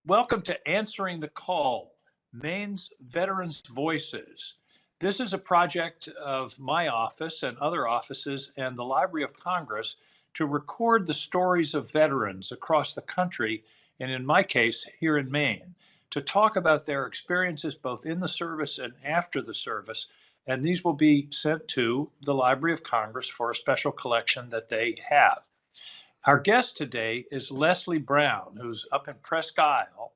Welcome to Answering the Call, Maine's Veterans Voices. This is a project of my office and other offices and the Library of Congress to record the stories of veterans across the country, and in my case, here in Maine, to talk about their experiences both in the service and after the service. And these will be sent to the Library of Congress for a special collection that they have. Our guest today is Leslie Brown, who's up in Presque Isle.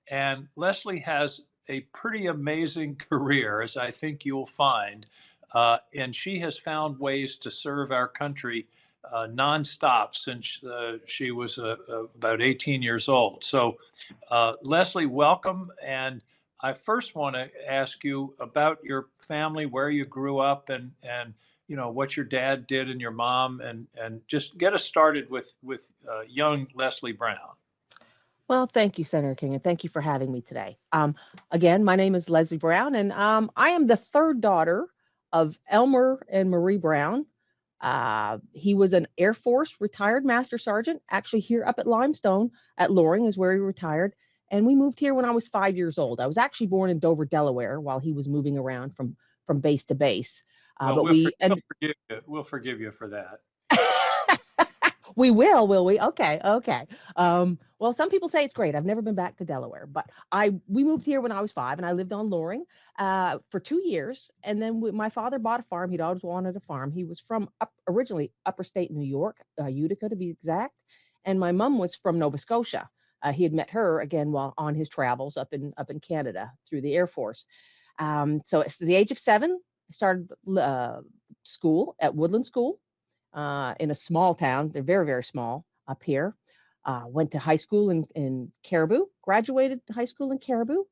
And Leslie has a pretty amazing career, as I think you'll find. And she has found ways to serve our country nonstop since she was about 18 years old. So, Leslie, welcome. And I first want to ask you about your family, where you grew up, and what your dad did and your mom, and just get us started with young Leslie Brown. Well, thank you, Senator King, and thank you for having me today. Again, my name is Leslie Brown, and I am the third daughter of Elmer and Marie Brown. He was an Air Force retired Master Sergeant, actually here up at Limestone at Loring is where he retired. And we moved here when I was 5 years old. I was actually born in Dover, Delaware, while he was moving around from base to base. Well, we'll forgive you for that. We will we? Okay. Well, some people say it's great. I've never been back to Delaware, but we moved here when I was 5, and I lived on Loring for 2 years. And then my father bought a farm. He'd always wanted a farm. He was from originally upper state New York, Utica to be exact, and my mom was from Nova Scotia. He had met her again while on his travels up in Canada through the Air Force. So at the age of 7, I started school at Woodland School. In a small town. They're very, very small up here. Went to high school in Caribou, graduated high school in Caribou,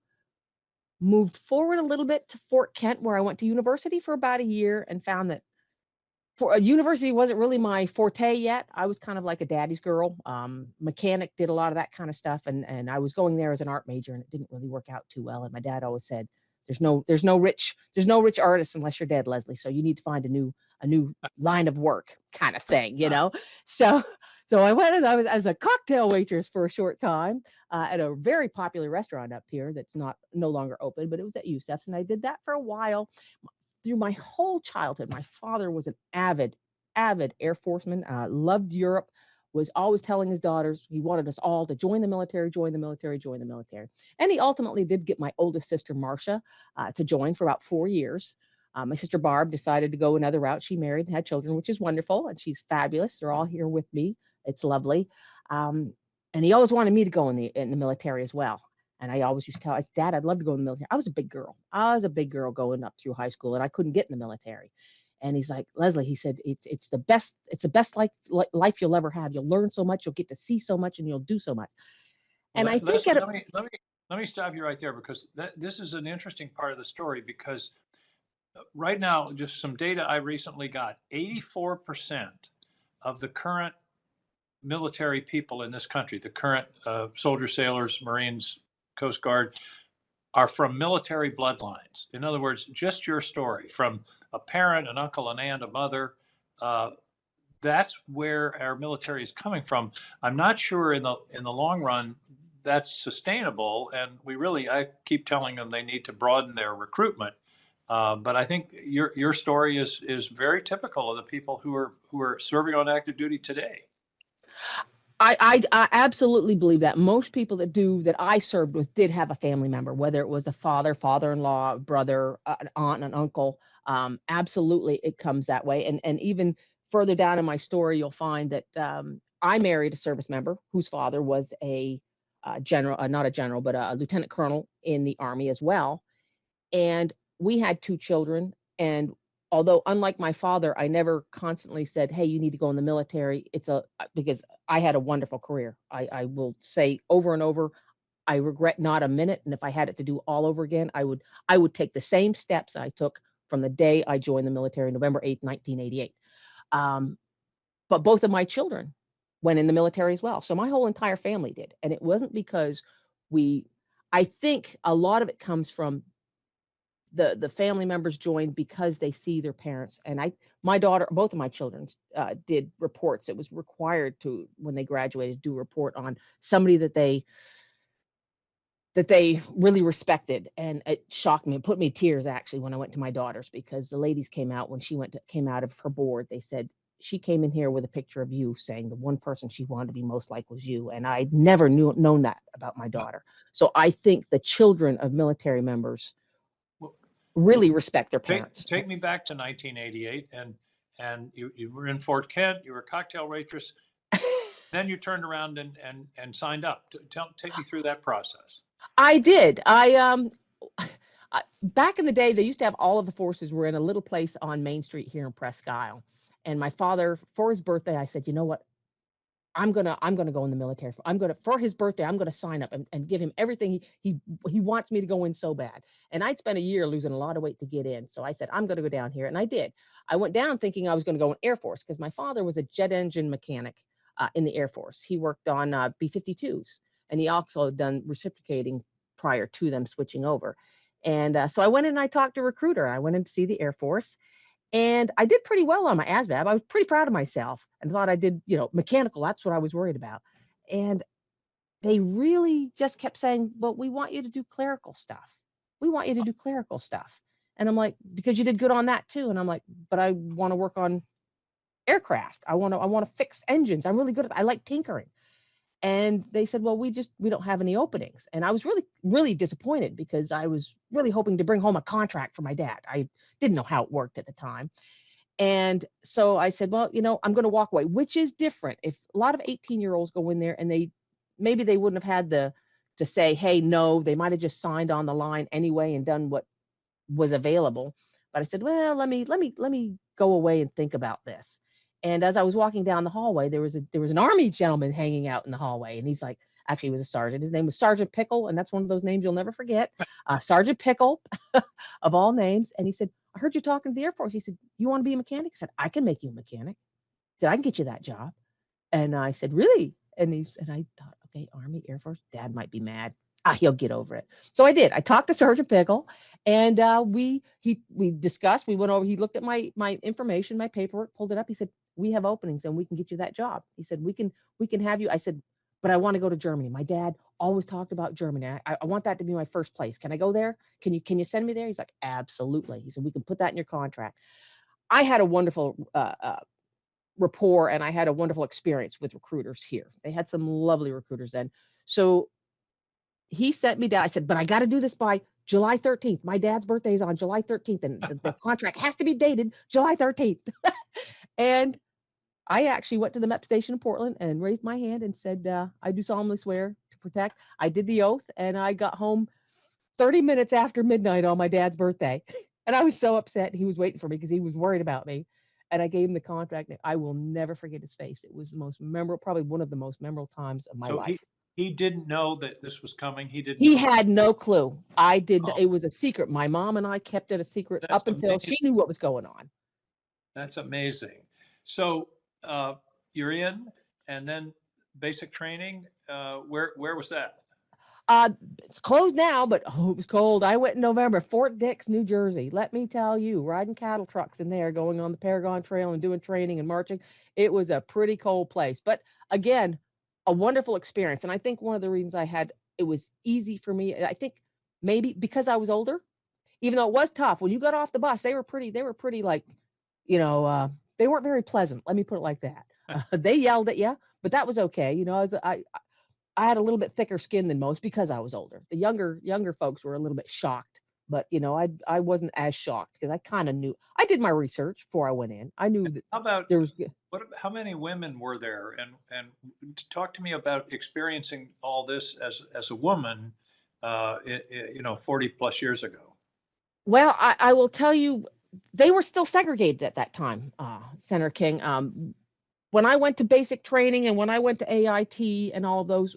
moved forward a little bit to Fort Kent, where I went to university for about a year and found that for a university wasn't really my forte yet. I was kind of like a daddy's girl. Mechanic, did a lot of that kind of stuff. And I was going there as an art major, and it didn't really work out too well. And my dad always said, there's no rich artist unless you're dead, Leslie. So you need to find a new line of work kind of thing, So I went and I was as a cocktail waitress for a short time at a very popular restaurant up here that's no longer open, but it was at Yusef's, and I did that for a while. Through my whole childhood, my father was an avid Air Forceman, loved Europe, was always telling his daughters he wanted us all to join the military. And he ultimately did get my oldest sister, Marcia, to join for about 4 years. My sister Barb decided to go another route. She married and had children, which is wonderful, and she's fabulous. They're all here with me. It's lovely. And he always wanted me to go in the military as well. And I always used to tell his Dad, I'd love to go in the military. I was a big girl going up through high school, and I couldn't get in the military. And he's like, Leslie, he said, it's the best life you'll ever have. You'll learn so much, you'll get to see so much, and you'll do so much. And I think let me stop you right there, because this is an interesting part of the story, because right now, just some data I recently got, 84% of the current military people in this country, the current soldiers, sailors, Marines, Coast Guard, are from military bloodlines. In other words, just your story, from a parent, an uncle, an aunt, a mother, that's where our military is coming from. I'm not sure in the long run that's sustainable, and I keep telling them they need to broaden their recruitment. But I think your story is very typical of the people who are serving on active duty today. I absolutely believe that most people that I served with did have a family member, whether it was a father, father-in-law, brother, an aunt, an uncle. Absolutely, it comes that way. And even further down in my story, you'll find that I married a service member whose father was a general, not a general, but a lieutenant colonel in the Army as well. And we had 2 children. And although unlike my father, I never constantly said, hey, you need to go in the military. Because I had a wonderful career. I will say over and over, I regret not a minute. And if I had it to do all over again, I would take the same steps I took from the day I joined the military, November 8th, 1988. But both of my children went in the military as well. So my whole entire family did. And it wasn't because I think a lot of it comes from the family members joined because they see their parents. And my daughter, both of my children did reports. It was required to, when they graduated, do a report on somebody that they that they really respected, and it shocked me. It put me to tears actually when I went to my daughter's, because the ladies came out when she came out of her board. They said she came in here with a picture of you, saying the one person she wanted to be most like was you, and I never known that about my daughter. So I think the children of military members Well, really respect their take, parents. take me back to 1988, and you were in Fort Kent. You were a cocktail waitress. Then you turned around and signed up. Take me through that process. I did. Back in the day, they used to have all of the forces were in a little place on Main Street here in Presque Isle. And my father, for his birthday, I said, you know what? I'm gonna go in the military. For his birthday, I'm gonna sign up and give him everything he wants me to go in so bad. And I'd spent a year losing a lot of weight to get in. So I said, I'm gonna go down here. And I did. I went down thinking I was gonna go in Air Force, because my father was a jet engine mechanic in the Air Force. He worked on B-52s, and he also had done reciprocating prior to them switching over. And so I went in and I talked to a recruiter. I went in to see the Air Force. And I did pretty well on my ASVAB. I was pretty proud of myself and thought I did, mechanical. That's what I was worried about. And they really just kept saying, but we want you to do clerical stuff. We want you to do clerical stuff. And I'm like, because you did good on that too. And I'm like, but I want to work on aircraft. I want to fix engines. I'm really good at, I like tinkering. And they said, well, we don't have any openings. And I was really, really disappointed, because I was really hoping to bring home a contract for my dad. I didn't know how it worked at the time. And so I said, well, I'm going to walk away, which is different. If a lot of 18-year-olds go in there and maybe they wouldn't have had to say, hey, no, they might have just signed on the line anyway and done what was available. But I said, well, let me go away and think about this. And as I was walking down the hallway, there was an Army gentleman hanging out in the hallway, and he's like, actually, he was a sergeant. His name was Sergeant Pickle, and that's one of those names you'll never forget. Sergeant Pickle, of all names. And he said, I heard you talking to the Air Force. He said, you want to be a mechanic? I said, I can make you a mechanic. He said, I can get you that job. And I said, really? And I thought, okay, Army, Air Force, Dad might be mad. He'll get over it. So I did. I talked to Sergeant Pickle, and we discussed. We went over. He looked at my information, my paperwork, pulled it up. He said, we have openings and we can get you that job. He said, we can have you. I said, but I want to go to Germany. My dad always talked about Germany. I want that to be my first place. Can I go there? Can you send me there? He's like, absolutely. He said, we can put that in your contract. I had a wonderful rapport, and I had a wonderful experience with recruiters here. They had some lovely recruiters then. So he sent me down. I said, but I got to do this by July 13th. My dad's birthday is on July 13th, and the contract has to be dated July 13th. And I actually went to the MEP station in Portland and raised my hand and said, I do solemnly swear to protect. I did the oath, and I got home 30 minutes after midnight on my dad's birthday. And I was so upset. He was waiting for me because he was worried about me. And I gave him the contract. I will never forget his face. It was the most memorable, probably one of the most memorable times of my life. He didn't know that this was coming. He had no clue. I did. Oh. It was a secret. My mom and I kept it a secret up until she knew what was going on. That's amazing. So you're in, and then basic training. Where was that? It's closed now, but it was cold. I went in November, Fort Dix, New Jersey. Let me tell you, riding cattle trucks in there, going on the Paragon Trail and doing training and marching. It was a pretty cold place, but again, a wonderful experience. And I think one of the reasons it was easy for me. I think maybe because I was older, even though it was tough. When you got off the bus, they were pretty like, they weren't very pleasant. Let me put it like that. They yelled at you, but that was okay. I had a little bit thicker skin than most because I was older. The younger folks were a little bit shocked, but I wasn't as shocked because I kind of knew. I did my research before I went in. I knew that. How about there was how many women were there, and talk to me about experiencing all this as a woman, 40 plus years ago. Well, I will tell you, they were still segregated at that time, Senator King. When I went to basic training and when I went to AIT and all of those,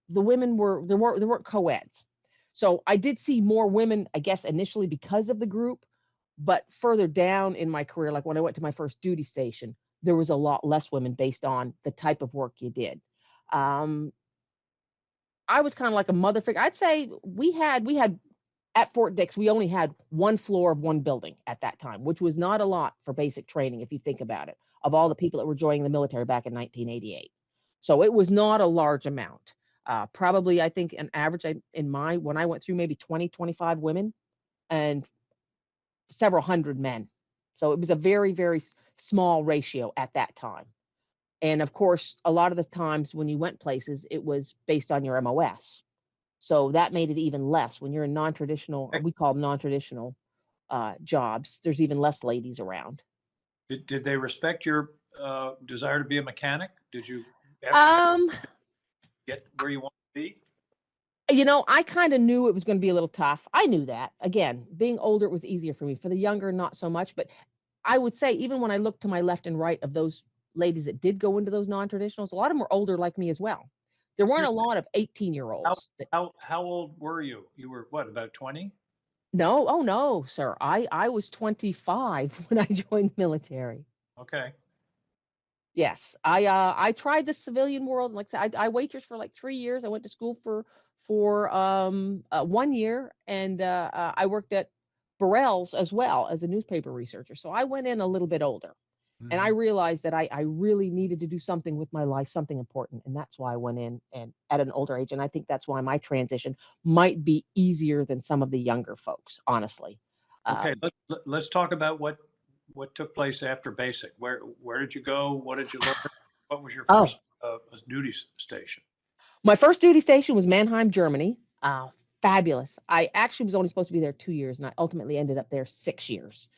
the women there weren't co-eds. So I did see more women, I guess, initially because of the group, but further down in my career, like when I went to my first duty station, there was a lot less women based on the type of work you did. I was kind of like a mother figure. I'd say we had at Fort Dix, we only had one floor of one building at that time, which was not a lot for basic training, if you think about it, of all the people that were joining the military back in 1988. So it was not a large amount. Probably, I think, an average when I went through, maybe 20, 25 women and several hundred men. So it was a very, very small ratio at that time. And of course, a lot of the times when you went places, it was based on your MOS. So that made it even less. When you're in non-traditional, we call them non-traditional jobs, there's even less ladies around. Did they respect your desire to be a mechanic? Did you Um, get where you want to be? I kind of knew it was going to be a little tough. I knew that. Again, being older, it was easier for me. For the younger, not so much. But I would say, even when I looked to my left and right of those ladies that did go into those non-traditionals, a lot of them were older like me as well. There weren't You're, a lot of how, 18-year-olds. how old were you? You were what, about 20? No, oh no, sir. I was 25 when I joined the military. Okay. Yes, I tried the civilian world. Like I said, I waitressed for like 3 years. I went to school for 1 year, and I worked at Burrell's as well as a newspaper researcher. So I went in a little bit older, and I Hmm. realized that I really needed to do something with my life, something important, and that's why I went in and at an older age. And I think that's why my transition might be easier than some of the younger folks, honestly. Okay, Um, let's talk about what took place after basic. Where did you go? What did you learn? What was your oh, first duty station? My first duty station was Mannheim, Germany. Fabulous. I actually was only supposed to be there 2 years, and I ultimately ended up there 6 years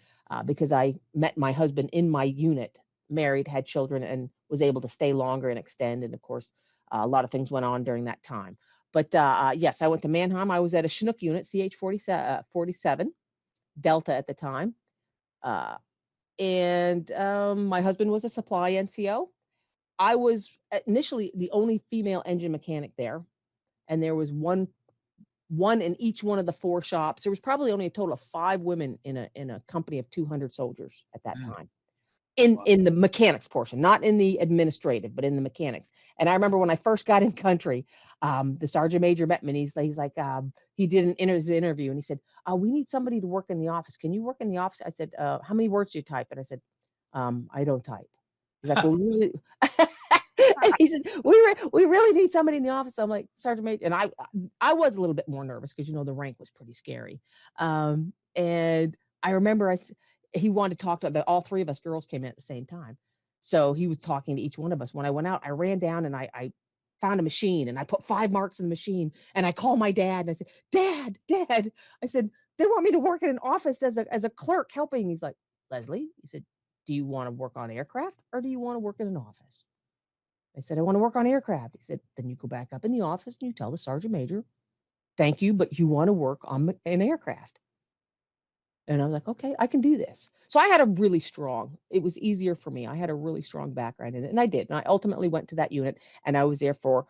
because I met my husband in my unit, married, had children, and was able to stay longer and extend. And of course, a lot of things went on during that time. But yes, I went to Mannheim. I was at a Chinook unit, CH 47, Delta at the time. Uh, and my husband was a supply NCO. I was initially the only female engine mechanic there, and there was one in each one of the four shops. There was probably only a total of 5 women in a company of 200 soldiers at that Mm, time. In wow. in the mechanics portion, not in the administrative, but in the mechanics. And I remember when I first got in country, the sergeant major met me. And he's like, he did his interview, and he said, "We need somebody to work in the office. Can you work in the office?" I said, "How many words do you type?" And I said, "I don't type." He's like, "Well, we really." And he said, we really need somebody in the office. I'm like, Sergeant Major, and I was a little bit more nervous because the rank was pretty scary. And I remember he wanted to talk to all three of us girls came in at the same time. So he was talking to each one of us. When I went out, I ran down and I found a machine, and I put 5 marks in the machine, and I called my dad and I said, Dad, I said, they want me to work in an office as a clerk helping. He's like, Leslie, he said, do you want to work on aircraft or do you want to work in an office? I said, I want to work on aircraft. He said, then you go back up in the office and you tell the sergeant major, thank you, but you want to work on an aircraft. And I was like, okay, I can do this. So I had it was easier for me. I had a really strong background in it. And I did. And I ultimately went to that unit, and I was there for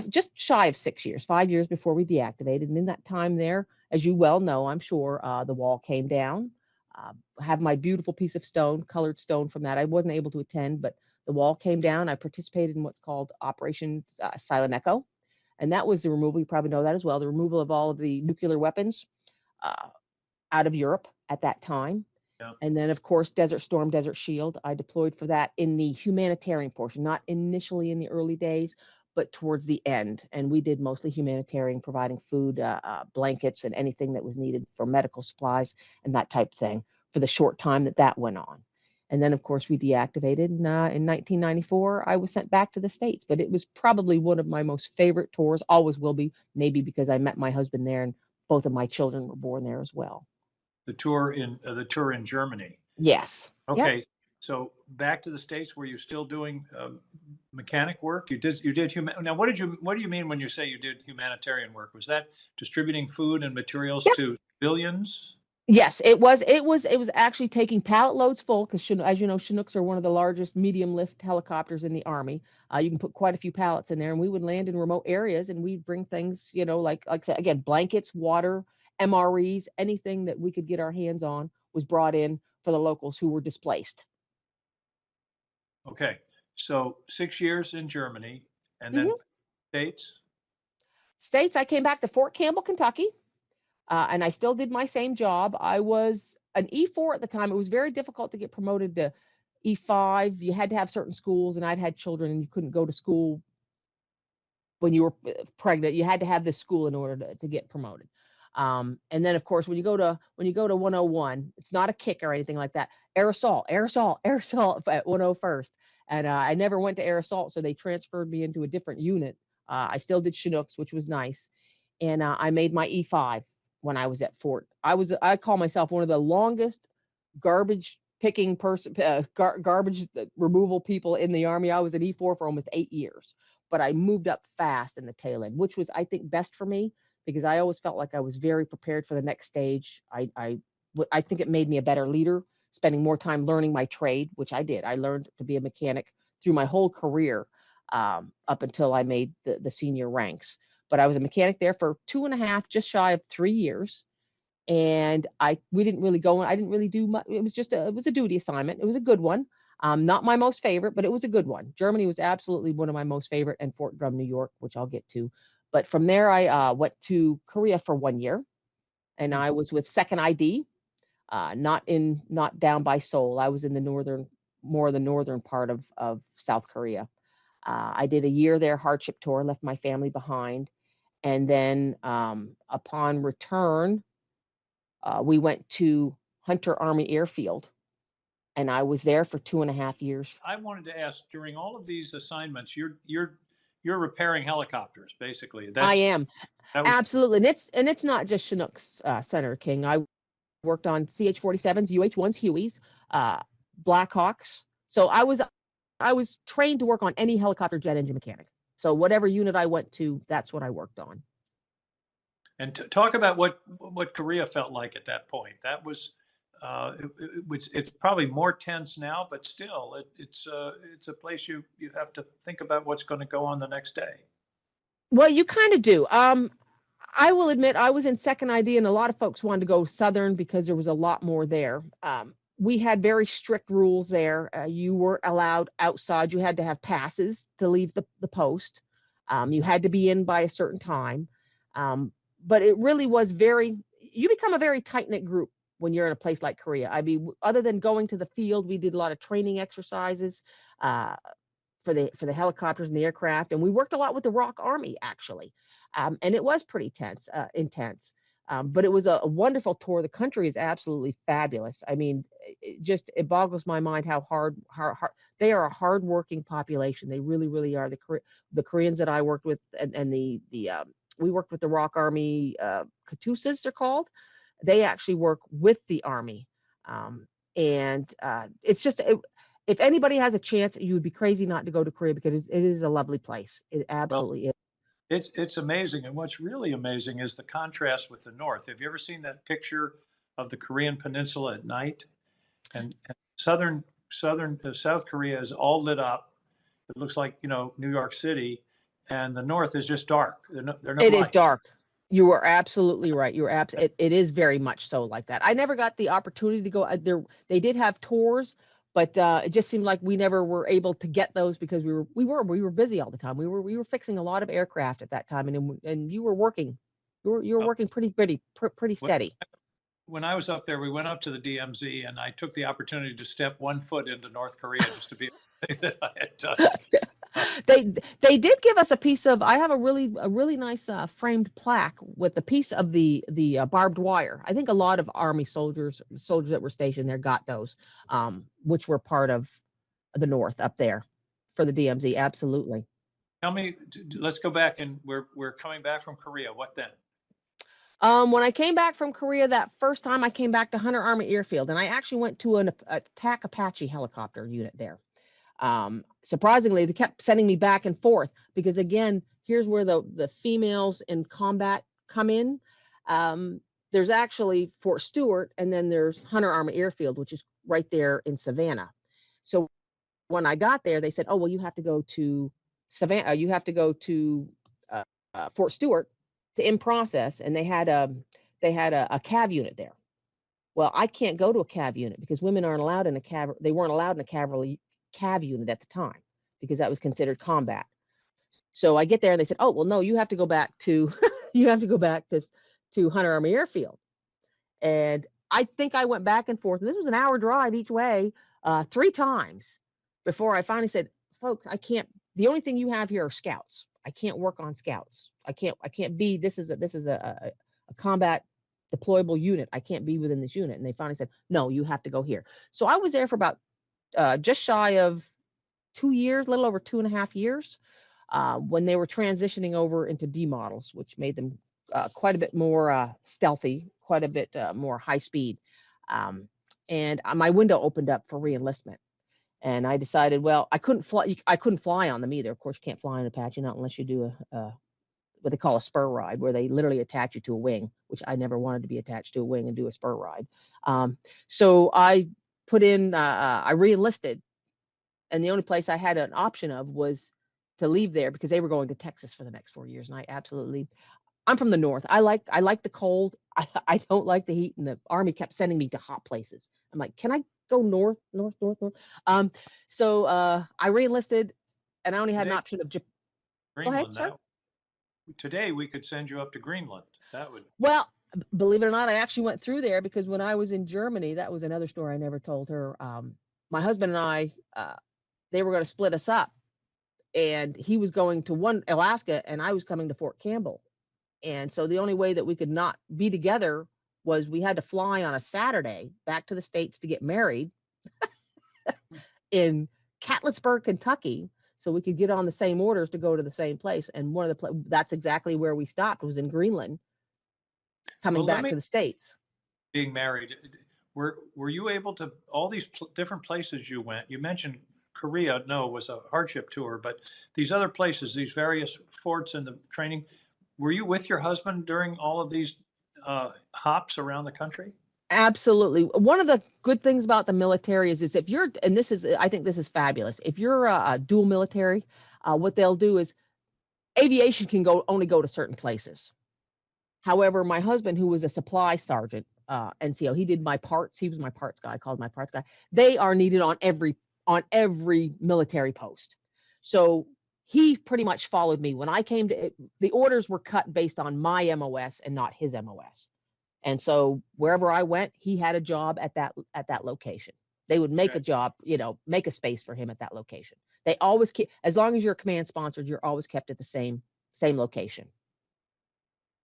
just shy of 6 years, 5 years before we deactivated. And in that time there, as you well know, I'm sure, the wall came down. Have my beautiful piece of stone, colored stone from that. I wasn't able to attend, but the wall came down. I participated in what's called Operation Silent Echo. And that was the removal, you probably know that as well, the removal of all of the nuclear weapons uh, out of Europe at that time. Yeah. And then, of course, Desert Storm, Desert Shield. I deployed for that in the humanitarian portion, not initially in the early days, but towards the end. And we did mostly humanitarian, providing food, blankets, and anything that was needed for medical supplies and that type of thing for the short time that went on. And then, of course, we deactivated. And, in 1994, I was sent back to the States. But it was probably one of my most favorite tours, always will be, maybe because I met my husband there and both of my children were born there as well. The tour in Germany. Yes. Yep. Okay, so back to the States, were you still doing mechanic work? You did human. Now, what do you mean when you say you did humanitarian work? Was that distributing food and materials Yep. to civilians? Yes, it was actually taking pallet loads full because, as you know, Chinooks are one of the largest medium lift helicopters in the Army. You can put quite a few pallets in there, and we would land in remote areas, and we'd bring things, like I said, again, blankets, water, MREs, anything that we could get our hands on was brought in for the locals who were displaced. Okay, so 6 years in Germany, and then Mhm. States. States, I came back to Fort Campbell, Kentucky. And I still did my same job. I was an E4 at the time. It was very difficult to get promoted to E5. You had to have certain schools, and I'd had children, and you couldn't go to school when you were pregnant. You had to have this school in order to get promoted. And then of course, when you go to 101, it's not a kick or anything like that. Air assault at 101st. And I never went to air assault, so they transferred me into a different unit. I still did Chinooks, which was nice. And I made my E5 when I was at Fort. I call myself one of the longest garbage picking person, garbage removal people in the Army. I was at E4 for almost 8 years, but I moved up fast in the tail end, which was, I think, best for me, because I always felt like I was very prepared for the next stage. I think it made me a better leader, spending more time learning my trade, which I did. I learned to be a mechanic through my whole career, up until I made the senior ranks. But I was a mechanic there for 2.5, just shy of 3 years. And we didn't really go, I didn't really do much. It was a duty assignment. It was a good one. Not my most favorite, but it was a good one. Germany was absolutely one of my most favorite, and Fort Drum, New York, which I'll get to. But from there, I went to Korea for 1 year, and I was with 2nd ID, not down by Seoul. I was in the northern part of South Korea. I did a year there, hardship tour, left my family behind. And then upon return, we went to Hunter Army Airfield, and I was there for 2.5 years. I wanted to ask, during all of these assignments, you're repairing helicopters, basically. I am. That was, Absolutely. And it's not just Chinooks, Senator King. I worked on CH-47s, UH-1s, Hueys, Blackhawks. So I was trained to work on any helicopter jet engine mechanic. So whatever unit I went to, that's what I worked on. and talk about what Korea felt like at that point. That was, it's probably more tense now, but still, it's a place you have to think about what's going to go on the next day. Well, you kind of do. I will admit I was in 2nd ID, and a lot of folks wanted to go Southern because there was a lot more there. We had very strict rules there. You weren't allowed outside. You had to have passes to leave the post. You had to be in by a certain time. But it really was you become a very tight-knit group when you're in a place like Korea. I mean, other than going to the field, we did a lot of training exercises for the helicopters and the aircraft, and we worked a lot with the ROK Army, actually. And it was pretty intense. But it was a wonderful tour. The country is absolutely fabulous. I mean, it boggles my mind how hard they are. A hardworking population. They really, really are. The Koreans that I worked with, and we worked with the ROK Army, Katusas they're called. They actually work with the Army. And it's just, if anybody has a chance, you would be crazy not to go to Korea, because it is a lovely place. It absolutely is. It's amazing. And what's really amazing is the contrast with the North. Have you ever seen that picture of the Korean Peninsula at night? And South Korea is all lit up. It looks like, New York City, and the North is just dark. It is dark. You are absolutely right. It is very much so like that. I never got the opportunity to go there. They did have tours, but it just seemed like we never were able to get those, because we were busy all the time. We were fixing a lot of aircraft at that time, and you were working. You were working pretty steady. When I was up there, we went up to the DMZ, and I took the opportunity to step 1 foot into North Korea just to be able to say that I had done. They did give us a piece of. I have a really nice framed plaque with a piece of the barbed wire. I think a lot of Army soldiers that were stationed there got those, which were part of the North up there for the DMZ. Absolutely. Tell me, let's go back, and we're coming back from Korea. What then? When I came back from Korea that first time, I came back to Hunter Army Airfield, and I actually went to an attack Apache helicopter unit there. Surprisingly, they kept sending me back and forth, because again, here's where the females in combat come in. There's actually Fort Stewart, and then there's Hunter Army Airfield, which is right there in Savannah. So when I got there, they said, "Oh, well, you have to go to Savannah. You have to go to Fort Stewart to in process," and they had a cav unit there. Well, I can't go to a cav unit because women aren't allowed in a cav. They weren't allowed in a cav unit at the time, because that was considered combat. So I get there, and they said, "Oh, well, no, you have to go back to to Hunter Army Airfield." And I think I went back and forth, and this was an hour drive each way, 3 times before I finally said, "Folks, I can't. The only thing you have here are scouts. I can't work on scouts. I can't be, this is a combat deployable unit. I can't be within this unit. And they finally said, no, you have to go here. So I was there for about just shy of 2 years, a little over 2.5 years, when they were transitioning over into D models, which made them quite a bit more stealthy, quite a bit more high speed. And my window opened up for reenlistment. And I decided, well, I couldn't fly on them either. Of course, you can't fly on Apache, not unless you do what they call a spur ride, where they literally attach you to a wing, which I never wanted to be attached to a wing and do a spur ride. So I I re-enlisted, and the only place I had an option of was to leave there because they were going to Texas for the next 4 years. And I'm from the North. I like the cold. I don't like the heat, and the Army kept sending me to hot places. I'm like, can I go north? So I re-enlisted, and I only had an option of Japan. Go ahead, Greenland. sir. Today we could send you up to Greenland. That would. Well, believe it or not, I actually went through there because when I was in Germany, that was another story I never told her. My husband and I, they were going to split us up, and he was going to Alaska, and I was coming to Fort Campbell. And so the only way that we could not be together was we had to fly on a Saturday back to the States to get married in Catlettsburg, Kentucky, so we could get on the same orders to go to the same place. And that's exactly where we stopped, was in Greenland, coming back to the States. Being married, were you able to, all these different places you went, you mentioned Korea, no, it was a hardship tour, but these other places, these various forts and the training, were you with your husband during all of these hops around the country? Absolutely. One of the good things about the military is if you're, and I think this is fabulous. If you're a dual military, what they'll do is aviation can only go to certain places. However, my husband, who was a supply sergeant, NCO, he did my parts. He was my parts guy. I called my parts guy. They are needed on every military post. So he pretty much followed me. When I came to it, the orders were cut based on my MOS and not his MOS. And so wherever I went, he had a job at that location. They would make a job, make a space for him at that location. They always keep, as long as you're command sponsored, you're always kept at the same location.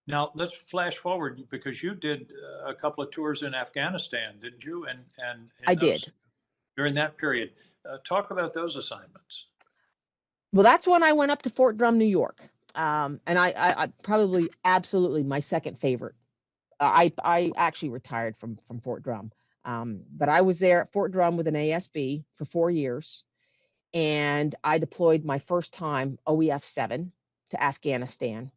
Now let's flash forward, because you did a couple of tours in Afghanistan, didn't you? And I did during that period. Talk about those assignments. Well, that's when I went up to Fort Drum, New York. And I probably absolutely my second favorite. I actually retired from Fort Drum. But I was there at Fort Drum with an ASB for 4 years. And I deployed my first time OEF 7 to Afghanistan.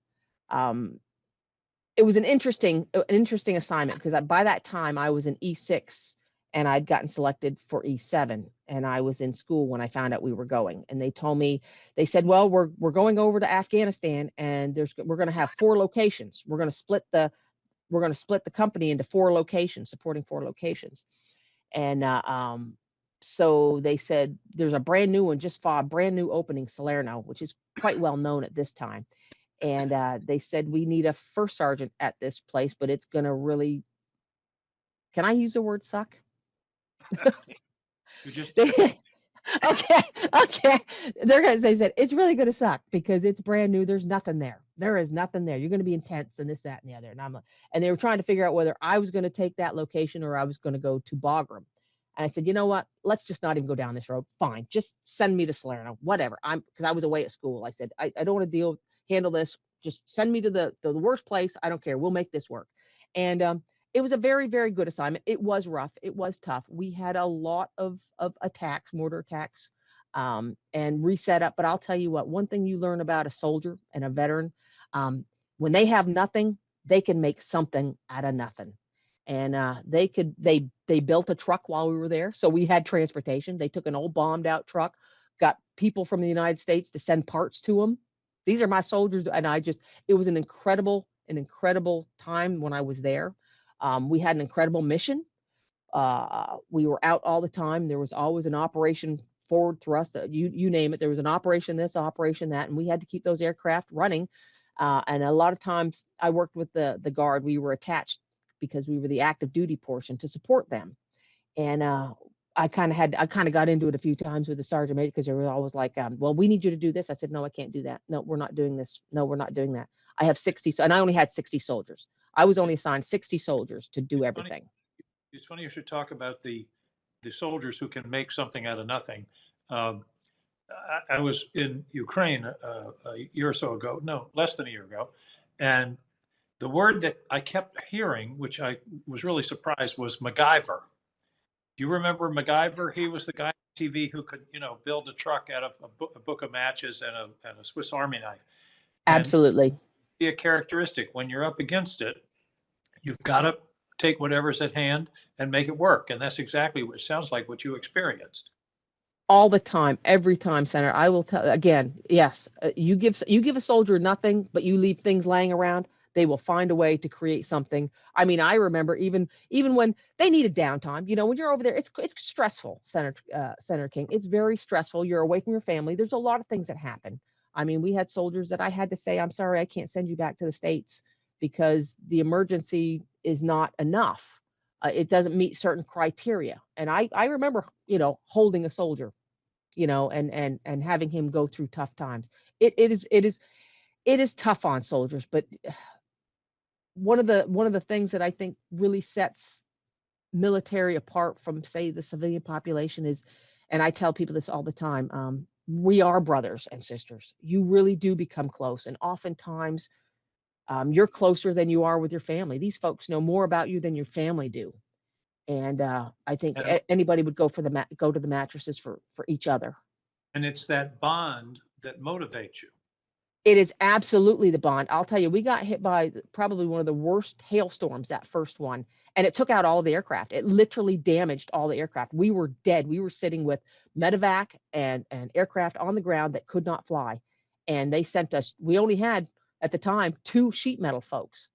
It was an interesting assignment because by that time I was in E6 and I'd gotten selected for E7, and I was in school when I found out we were going. And they said, well, we're going over to Afghanistan, and we're going to have 4 locations. We're going to split the company into 4 locations, supporting 4 locations. And so they said there's a brand new one, just for a brand new opening, Salerno, which is quite well known at this time. And they said we need a first sergeant at this place, but it's going to really, can I use the word suck? Okay. They said it's really going to suck because it's brand new. There's nothing there. There is nothing there. You're going to be intense and this, that, and the other. And they were trying to figure out whether I was going to take that location or I was going to go to Bagram. And I said, you know what? Let's just not even go down this road. Fine, just send me to Salerno. Whatever. Because I was away at school. I said I don't want to handle this. Just send me to the worst place. I don't care. We'll make this work. And it was a very, very good assignment. It was rough. It was tough. We had a lot of attacks, mortar attacks, and reset up. But I'll tell you what, one thing you learn about a soldier and a veteran, when they have nothing, they can make something out of nothing. And they built a truck while we were there. So we had transportation. They took an old bombed out truck, got people from the United States to send parts to them. These are my soldiers. And it was an incredible time when I was there. We had an incredible mission. We were out all the time. There was always an operation forward thrust, you name it. There was an operation this, operation that, and we had to keep those aircraft running. And a lot of times I worked with the Guard. We were attached because we were the active duty portion to support them. And I kind of got into it a few times with the sergeant major because they were always like, well, we need you to do this. I said, no, I can't do that. No, we're not doing this. No, we're not doing that. I have 60, and I only had 60 soldiers. I was only assigned 60 soldiers to do everything. It's funny you should talk about the soldiers who can make something out of nothing. Um, I was in Ukraine a year or so ago, no, less than a year ago, and the word that I kept hearing, which I was really surprised, was MacGyver. Do you remember MacGyver? He was the guy on TV who could, build a truck out of a book of matches and a Swiss Army knife. And Absolutely. be a characteristic when you're up against it, you've got to take whatever's at hand and make it work. And that's exactly what it sounds like what you experienced. All the time, every time, Senator. I will tell again, yes, you give a soldier nothing, but you leave things laying around, they will find a way to create something. I mean, I remember even when they needed downtime, when you're over there, it's stressful, Senator King. It's very stressful. You're away from your family. There's a lot of things that happen. I mean, we had soldiers that I had to say, I'm sorry, I can't send you back to the States because the emergency is not enough. It doesn't meet certain criteria. And I remember, holding a soldier, and having him go through tough times. It is tough on soldiers, but one of the things that I think really sets military apart from, say, the civilian population is, and I tell people this all the time, we are brothers and sisters. You really do become close, and oftentimes you're closer than you are with your family. These folks know more about you than your family do, and I think anybody would go to the mattresses for each other. And it's that bond that motivates you. It is absolutely the bond. I'll tell you, we got hit by probably one of the worst hailstorms, that first one, and it took out all the aircraft. It literally damaged all the aircraft. We were dead. We were sitting with medevac and aircraft on the ground that could not fly. And they sent us, we only had at the time 2 sheet metal folks,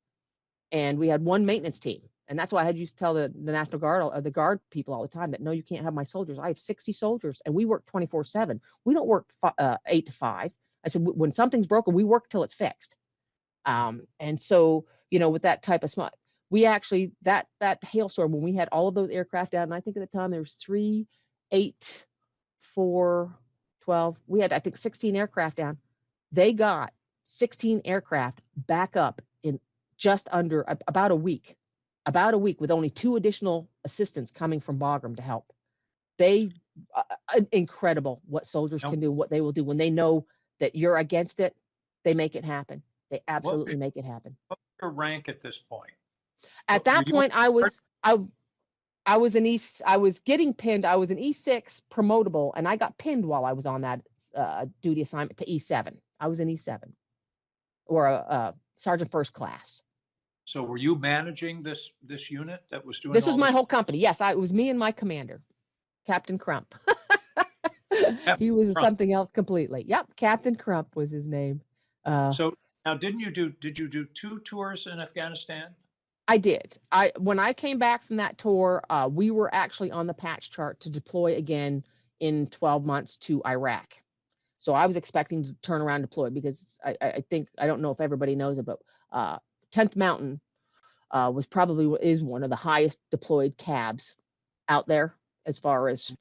and we had 1 maintenance team. And that's why I had used to tell the National Guard, the Guard people all the time that, no, you can't have my soldiers. I have 60 soldiers and we work 24/7. We don't work 8 to 5. I said, when something's broken, we work till it's fixed. And so, with that type of smart, we actually, that hailstorm, when we had all of those aircraft out, and I think at the time there was 3, 8, 4, 12, we had, I think, 16 aircraft down. They got 16 aircraft back up in just under about a week with only 2 additional assistants coming from Bagram to help. They, incredible what soldiers can do, what they will do when they know that you're against it. They make it happen. They absolutely make it happen. What's your rank at this point? At that point, I was getting pinned. I was an E6 promotable, and I got pinned while I was on that duty assignment to E7. I was an E7, or a sergeant first class. So were you managing this unit that was doing this? Was my whole company. Yes, it was me and my commander, Captain Crump. He was something else completely. Yep, Captain Crump was his name. So now, did you do 2 tours in Afghanistan? I did. When I came back from that tour, we were actually on the patch chart to deploy again in 12 months to Iraq. So I was expecting to turn around and deploy, because I think, I don't know if everybody knows it, but 10th Mountain is one of the highest deployed cabs out there, as far as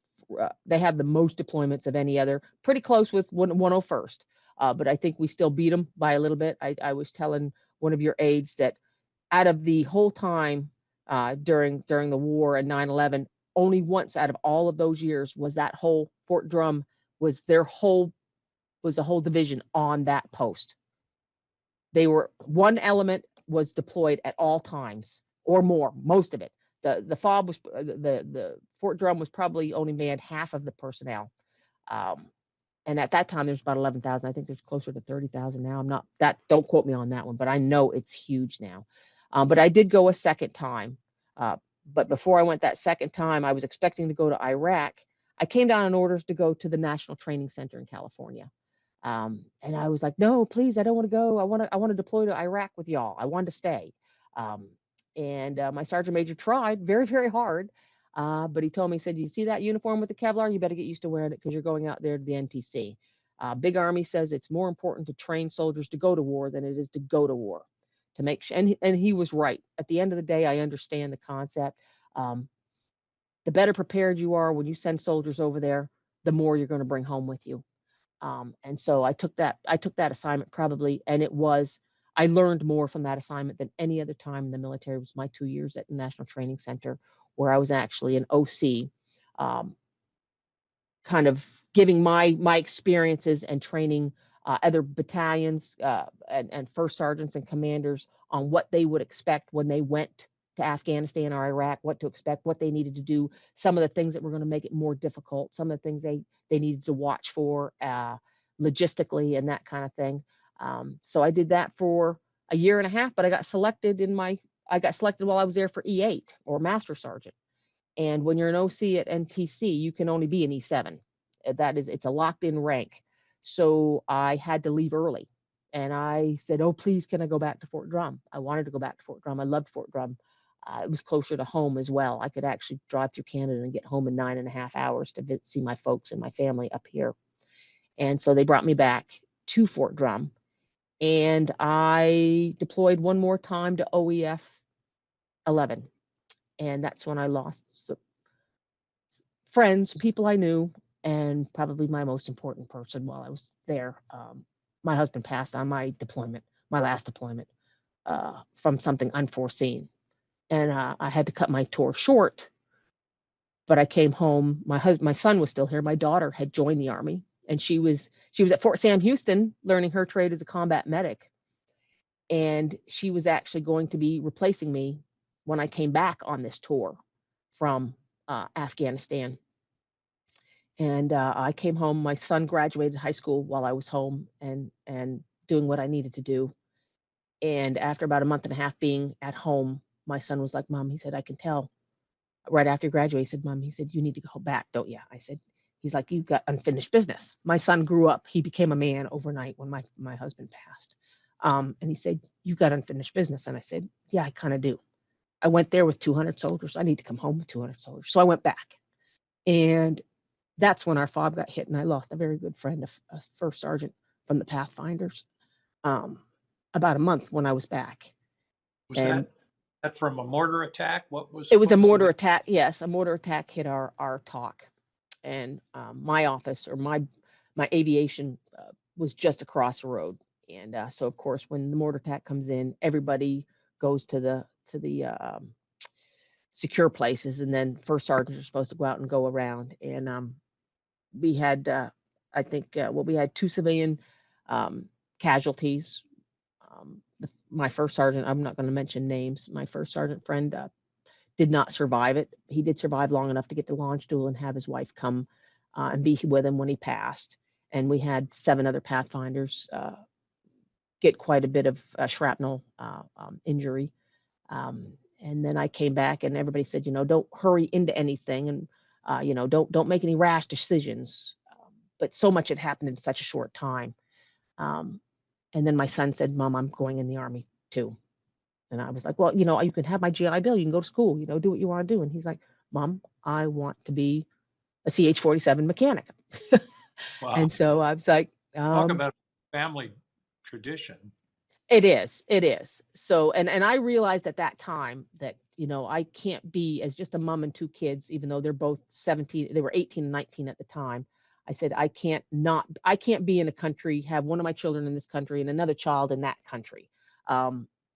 they have the most deployments of any other, pretty close with 101st. But I think we still beat them by a little bit. I was telling one of your aides that out of the whole time during the war and 9/11, only once out of all of those years was that whole Fort Drum was a whole division on that post. They were, one element was deployed at all times or more, most of it. The FOB was, the Fort Drum was probably only manned half of the personnel. And at that time, there's about 11,000. I think there's closer to 30,000 now. Don't quote me on that one, but I know it's huge now. But I did go a second time. But before I went that second time, I was expecting to go to Iraq. I came down on orders to go to the National Training Center in California. And I was like, no, please, I don't want to go. I want to deploy to Iraq with y'all. I wanted to stay. And my sergeant major tried very, very hard. But he told me, he said, you see that uniform with the Kevlar? You better get used to wearing it, because you're going out there to the NTC. Big Army says it's more important to train soldiers to go to war than it is to go to war. To make sure, and he was right. At the end of the day, I understand the concept. the better prepared you are when you send soldiers over there, the more you're going to bring home with you. And so I took that assignment probably, and I learned more from that assignment than any other time in the military. It was my 2 years at the National Training Center, where I was actually an OC, um, kind of giving my experiences and training other battalions and first sergeants and commanders on what they would expect when they went to Afghanistan or Iraq, what to expect, what they needed to do, some of the things that were going to make it more difficult, some of the things they needed to watch for logistically and that kind of thing. So I did that for a year and a half, but I got selected while I was there for E8 or Master Sergeant. And when you're an OC at NTC, you can only be an E7. It's a locked in rank. So I had to leave early. And I said, oh, please, can I go back to Fort Drum? I wanted to go back to Fort Drum. I loved Fort Drum. It was closer to home as well. I could actually drive through Canada and get home in 9.5 hours to see my folks and my family up here. And so they brought me back to Fort Drum. And I deployed one more time to OEF 11. And that's when I lost friends, people I knew, and probably my most important person while I was there. My husband passed on my last deployment, from something unforeseen. And I had to cut my tour short, but I came home. My son was still here. My daughter had joined the Army, and she was at Fort Sam Houston learning her trade as a combat medic. And she was actually going to be replacing me when I came back on this tour from Afghanistan. And I came home. My son graduated high school while I was home and doing what I needed to do. And after about a month and a half being at home, my son was like, Mom, he said, I can tell. Right after he graduated, he said, Mom, he said, you need to go back, don't you? I said, he's like, you've got unfinished business. My son grew up. He became a man overnight when my husband passed. And he said, you've got unfinished business. And I said, yeah, I kind of do. I went there with 200 soldiers. I need to come home with 200 soldiers. So I went back. And that's when our fob got hit, and I lost a very good friend, a first sergeant from the Pathfinders, about a month when I was back. Was that from a mortar attack? It was a mortar attack. Yes, a mortar attack hit our TOC, and my office or my aviation was just across the road. And so, of course, when the mortar attack comes in, everybody goes to the secure places, and then first sergeants are supposed to go out and go around. And we had, I think, we had 2 civilian casualties. My first sergeant, I'm not going to mention names, my first sergeant friend did not survive it. He did survive long enough to get to launch duel and have his wife come and be with him when he passed. And we had 7 other Pathfinders get quite a bit of shrapnel injury. And then I came back, and everybody said, don't hurry into anything, and don't make any rash decisions. But so much had happened in such a short time. And then my son said, Mom, I'm going in the Army too. And I was like, well, you can have my GI Bill. You can go to school, do what you want to do. And he's like, Mom, I want to be a CH-47 mechanic. Wow. And so I was like, talk about family tradition. It is. So, and I realized at that time that, I can't be as just a mom and 2 kids, even though they're both 17, they were 18 and 19 at the time. I said, I can't be in a country, have one of my children in this country and another child in that country.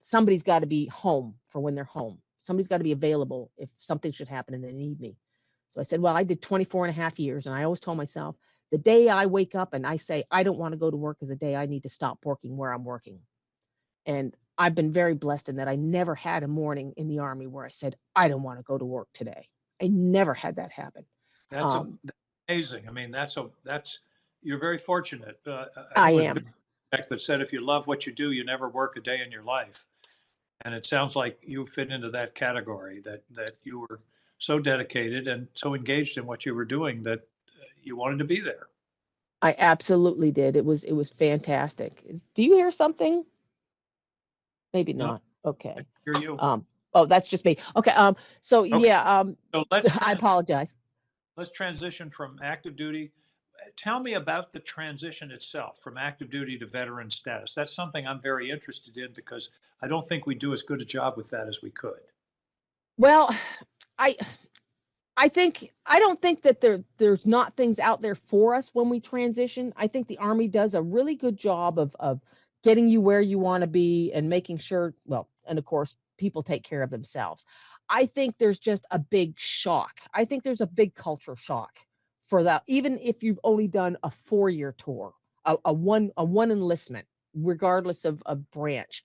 Somebody's got to be home for when they're home. Somebody's got to be available if something should happen and they need me. So I said, well, I did 24 and a half years. And I always told myself, the day I wake up and I say, I don't want to go to work is the day I need to stop working where I'm working. And I've been very blessed in that I never had a morning in the Army where I said, I don't want to go to work today. I never had that happen. That's amazing. I mean, you're very fortunate. I am. That said, if you love what you do, you never work a day in your life. And it sounds like you fit into that category, that you were so dedicated and so engaged in what you were doing that you wanted to be there. I absolutely did. It was fantastic. Do you hear something? Maybe not. No, okay. I hear you. Oh, that's just me. Okay. So okay. Yeah. So I apologize. Let's transition from active duty. Tell me about the transition itself from active duty to veteran status. That's something I'm very interested in because I don't think we do as good a job with that as we could. Well, I don't think that there's not things out there for us when we transition. I think the Army does a really good job of getting you where you want to be and making sure, well, and of course, people take care of themselves. I think there's just a big shock. I think there's a big culture shock for that, even if you've only done a 4-year tour, a one enlistment, regardless of branch.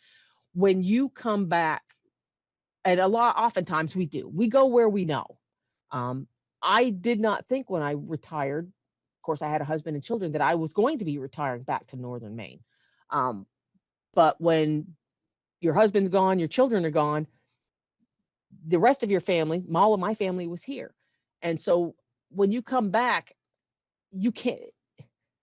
When you come back, and oftentimes we go where we know. um, I did not think when I retired, of course, I had a husband and children, that I was going to be retiring back to northern Maine. Um, but when your husband's gone, your children are gone, the rest of your family, all of my family was here. And so when you come back, you can't,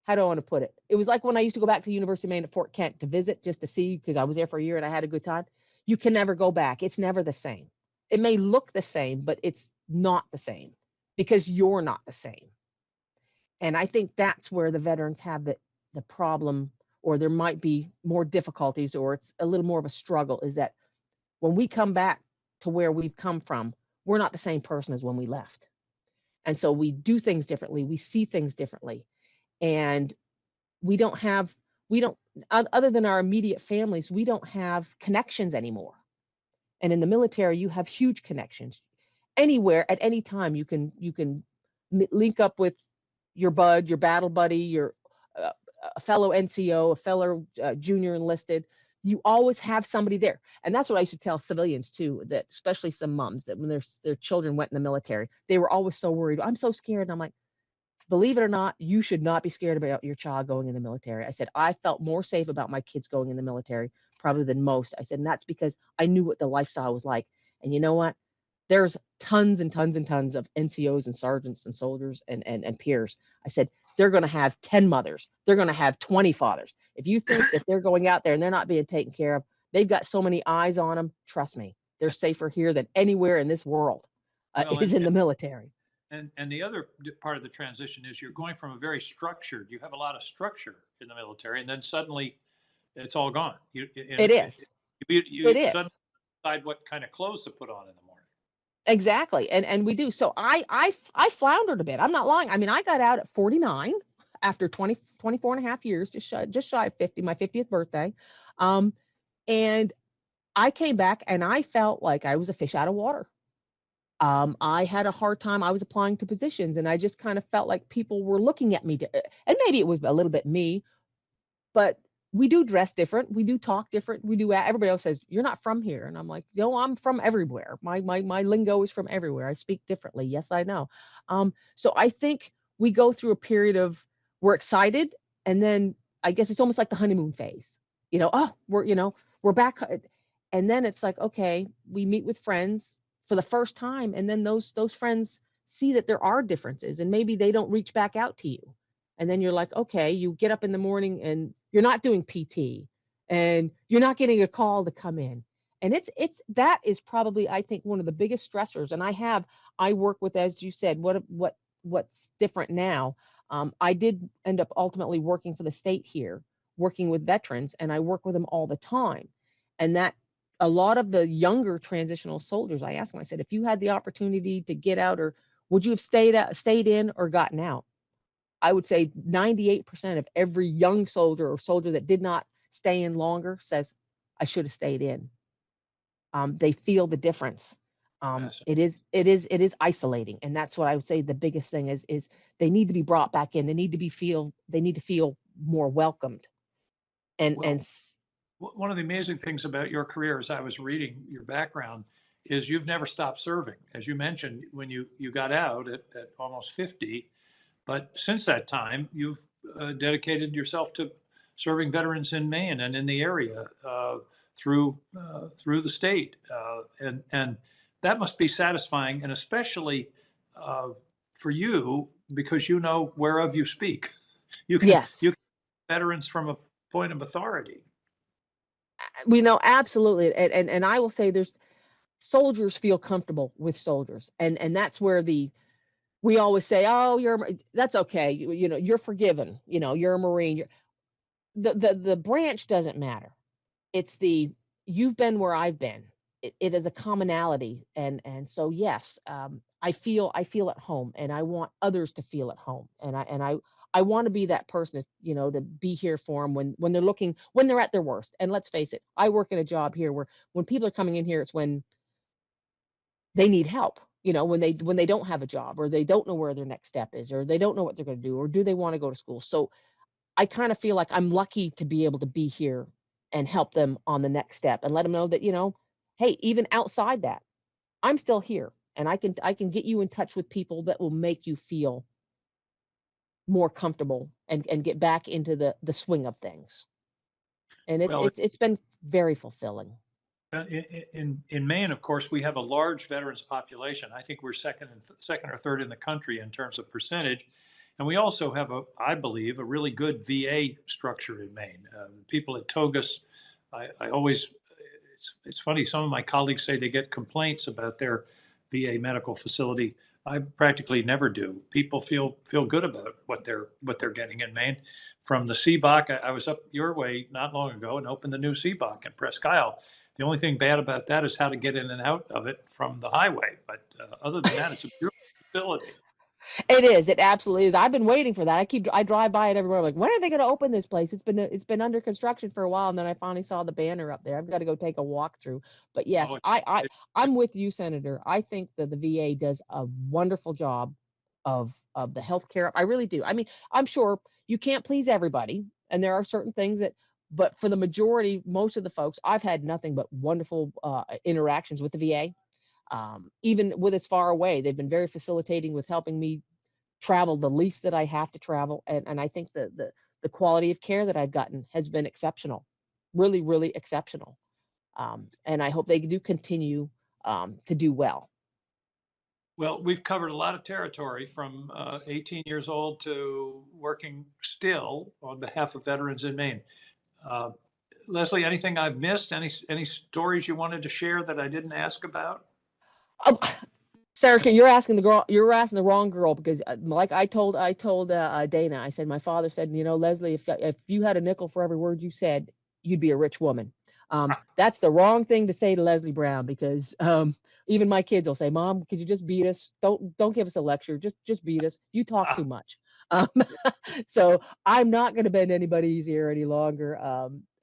how do I want to put it? It was like when I used to go back to the University of Maine at Fort Kent to visit, just to see, because I was there for a year and I had a good time. You can never go back. It's never the same. It may look the same, but it's not the same because you're not the same. And I think that's where the veterans have the problem, or there might be more difficulties, or it's a little more of a struggle, is that when we come back to where we've come from, we're not the same person as when we left. And so we do things differently, we see things differently, and we don't have, we don't, other than our immediate families, we don't have connections anymore. And in the military, you have huge connections. Anywhere at any time, you can link up with your bud, your battle buddy, your uh, a fellow NCO, a fellow junior enlisted. You always have somebody there, and that's what I used to tell civilians too. That especially some moms, that when their children went in the military, they were always so worried. I'm so scared, and I'm like, believe it or not, you should not be scared about your child going in the military. I said, I felt more safe about my kids going in the military probably than most. I said, and that's because I knew what the lifestyle was like. And you know what? There's tons and tons and tons of NCOs and sergeants and soldiers and peers. I said, they're going to have 10 mothers. They're going to have 20 fathers. If you think that they're going out there and they're not being taken care of, they've got so many eyes on them. Trust me, they're safer here than anywhere in this world Well, is in the military. and the other part of the transition is you're going from a very structured, you have a lot of structure in the military, and then suddenly it's all gone. It is. You It is. suddenly decide what kind of clothes to put on in the morning. Exactly. And we do. So I floundered a bit. I'm not lying. I mean, I got out at 49 after 24 and a half years, just shy of 50, my 50th birthday. Um, and I came back and I felt like I was a fish out of water. I had a hard time. I was applying to positions and I just kind of felt like people were looking at me. And maybe it was a little bit me, but we do dress different. We do talk different. We do. Everybody else says, you're not from here. And I'm like, no, I'm from everywhere. My lingo is from everywhere. I speak differently. Yes, I know. So I think we go through a period of, we're excited. And then I guess it's almost like the honeymoon phase, oh, we're back. And then it's like, okay, we meet with friends for the first time. And then those friends see that there are differences and maybe they don't reach back out to you. And then you're like, okay, you get up in the morning and you're not doing PT and you're not getting a call to come in. And that is probably, I think, one of the biggest stressors. And I work with, as you said, what's different now. I did end up ultimately working for the state here, working with veterans, and I work with them all the time. And that a lot of the younger transitional soldiers, I asked them, I said, if you had the opportunity to get out, or would you have stayed in or gotten out? I would say 98% of every young soldier or soldier that did not stay in longer says, I should have stayed in. They feel the difference. Yes. It is isolating. And that's what I would say the biggest thing is they need to be brought back in. They need to feel more welcomed. Well, one of the amazing things about your career, as I was reading your background, is you've never stopped serving. As you mentioned, when you got out at almost 50, but since that time, you've dedicated yourself to serving veterans in Maine and in the area through the state, and that must be satisfying, and especially for you because you know whereof you speak. Yes. You can veterans from a point of authority. We know, absolutely. And I will say soldiers feel comfortable with soldiers. And that's where we always say, oh, that's okay. You're forgiven. You're a Marine. The branch doesn't matter. It's you've been where I've been. It is a commonality. And so, yes, I feel at home, and I want others to feel at home, and I want to be that person, to be here for them when they're looking, when they're at their worst. And let's face it, I work in a job here where when people are coming in here, it's when they need help. When they don't have a job, or they don't know where their next step is, or they don't know what they're going to do, or do they want to go to school. So I kind of feel like I'm lucky to be able to be here and help them on the next step, and let them know that, hey, even outside that, I'm still here, and I can get you in touch with people that will make you feel more comfortable, and get back into the swing of things. And it's Well, it's it's been very fulfilling. in Maine, of course, we have a large veterans population. I think we're second or third in the country in terms of percentage, and we also have I believe, a really good VA structure in Maine. People at Togus, I always, it's funny. Some of my colleagues say they get complaints about their VA medical facility. I practically never do. People feel good about what they're getting in Maine. From the CBOC, I was up your way not long ago and opened the new CBOC in Presque Isle. The only thing bad about that is how to get in and out of it from the highway. But other than that, it's a beautiful facility. It is. It absolutely is. I've been waiting for that. I drive by it everywhere. I'm like, when are they going to open this place? It's been under construction for a while, and then I finally saw the banner up there. I've got to go take a walk through. But yes, Oh, I'm with you, Senator. I think that the VA does a wonderful job of the healthcare. I really do. I mean, I'm sure you can't please everybody, and there are certain things that, but for the majority, most of the folks, I've had nothing but wonderful interactions with the VA. Even with as far away, they've been very facilitating with helping me travel the least that I have to travel. And I think the quality of care that I've gotten has been exceptional, really, really exceptional. And I hope they do continue to do well. well, we've covered a lot of territory from 18 years old to working still on behalf of veterans in Maine. Uh, Leslie, anything I've missed? Any stories you wanted to share that I didn't ask about? Oh, Sarah, you're asking the wrong girl, because like I told Dana, I said, my father said, Leslie, if you had a nickel for every word you said, you'd be a rich woman. That's the wrong thing to say to Leslie Brown, because even my kids will say, Mom, could you just beat us? Don't give us a lecture. Just beat us. You talk too much. Um, so I'm not going to bend anybody's ear any longer.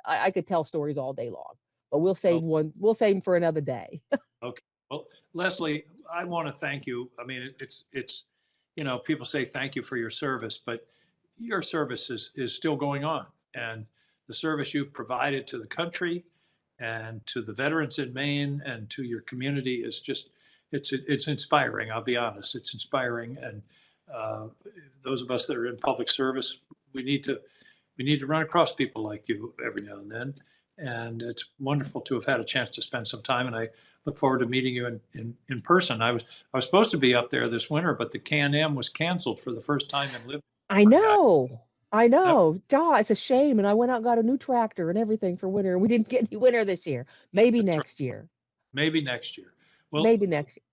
I could tell stories all day long, but we'll save Well, one. We'll save them for another day. okay. Well, Leslie, I want to thank you. I mean, it's people say thank you for your service, but your service is still going on, and the service you've provided to the country and to the veterans in Maine and to your community is just it's inspiring. I'll be honest, it's inspiring, and uh, those of us that are in public service, we need to run across people like you every now and then. And it's wonderful to have had a chance to spend some time. And I look forward to meeting you in person. I was supposed to be up there this winter, but the Can-Am was canceled for the first time in living I memory. know. I That, know. Duh, it's a shame. And I went out and got a new tractor and everything for winter, and we didn't get any winter this year. Maybe that's right. next year. Maybe next year. Well, Maybe next year.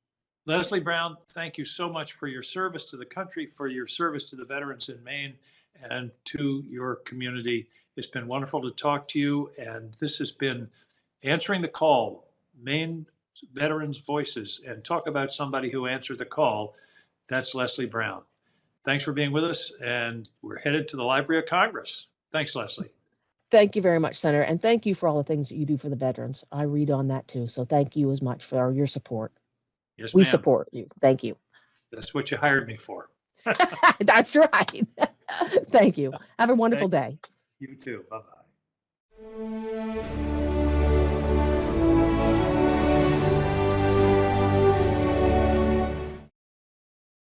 Leslie Brown, thank you so much for your service to the country, for your service to the veterans in Maine, and to your community. It's been wonderful to talk to you, and this has been Answering the Call, Maine Veterans Voices, and talk about somebody who answered the call. That's Leslie Brown. Thanks for being with us, and we're headed to the Library of Congress. Thanks, Leslie. Thank you very much, Senator. And thank you for all the things that you do for the veterans. I read on that too. So thank you as much for your support. Yes, We ma'am. support you. Thank you. That's what you hired me for. That's right. Thank you. Have a wonderful Thank day. you too. Bye-bye.